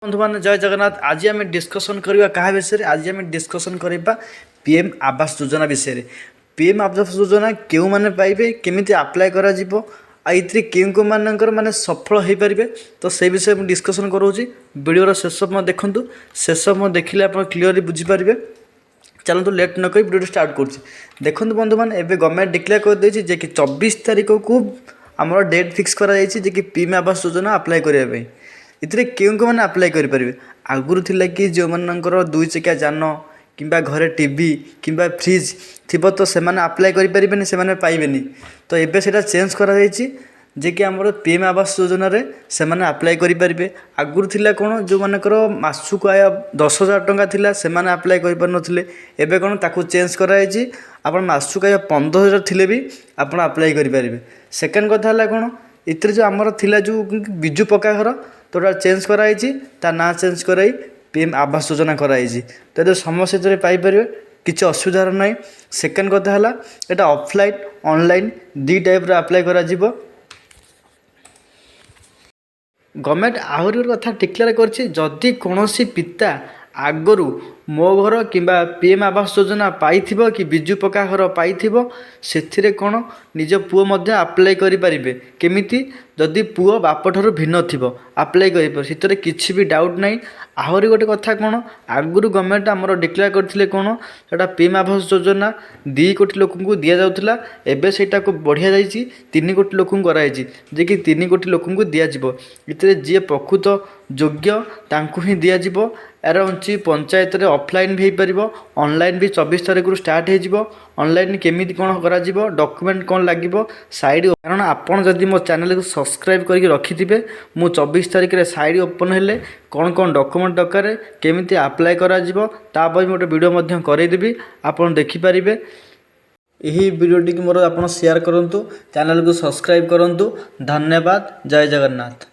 बंधु मान जय जगन्नाथ। आज आम डिस्कसन करवा क्या विषय? आज आम डिस्कसन करवा पीएम आवास योजना विषय। पीएम आवास योजना क्यों मैंने पाइबे, केमी आप्लाय कर क्यों मानकर माने सफल हो पारे, तो से विषय मुझे डिस्कसन करोची। वीडियोर शेष देखूँ, शेष देखिले आप क्लीयरली बुझीपारे। चलते लेट नक वीडियो स्टार्ट कर देखो बंधु मैंने एवं गवर्नमेंट डिक्लेयर कर देछि जे कि 24 तारीख को आम डेट फिक्स कर कि पीएम आवास योजना आप्लाय करने इतने क्यों मैंने आप्लाय करेंगे। आगुरी थिला कि जो मनकर 2 चकिया जान कि घरे टीवी कि फ्रिज थी तो से आप्लाय करें से पाइबेनी। तो ये से चेंज कर जे कि आमर पीएम आवास योजना रे से आप्लाय करेंगे। आगुरी थिला कौन जो मनकर मासक आय 10,000 टंका थिला से आप्लाय कर नथिले। एबे कौन ताकू चेंज कराई आप मासक आय 15,000 थिले भी आप आप्लाय करेंगे। सेकेंड कथा है कौन इतर जो आमर थिला जो बिजु पक्का घर तो चेंज कराई ता ना चेंज कराई पीएम आवास योजना कराई तो ये समस्या पाइपर किसी असुविधार ना। सेकेंड कथा है यहाँ ऑफलाइन ऑनलाइन दी टाइप आप्लाय करा गवर्नमेंट आहरी कथा डिक्लेयर करदी कौन पिता आगु मो घर कि पीएम आवास योजना पाई कि बिजु पक्का घर पाई से कौन निज पुओ आप्लाय करें केमिति जदि पुओ बाप ठार भिन्न थी आप्लाय कर किसी भी डाउट ना। आहरी गोटे कथा कौन आगुरी गवर्नमेंट आमर डिक्लेयर करते कौन से पीएम आवास योजना 2 कोटी लोक दि जाऊला। एबे सेटा को बढ़िया जाइए 3 कोटी लोक कराई जे कि 3 कोटी लोक दिज्व। इतने जी प्रकृत योग्य तांकु ही दिज्व। यार हूँ पंचायत रे ऑफलाइन भी हो पार ऑनलाइन भी 24 तारीख स्टार्ट हो। ऑनलाइन केमी कौन कर डॉक्यूमेंट कौन लगे साइड कारण आपड़ जदि मो चैनल को सब्सक्राइब करके रखिथे मु 24 तारीख रे साइड ओपन हेले कौन कौन डॉक्यूमेंट दरकार केमी आप्लाय कर गोटे वीडियो करदेवी आपड़ देखिपारे। यही वीडियोटी मोर आप शेयर करूँ, चैनल को सब्सक्राइब करूँ। धन्यवाद। जय जगन्नाथ।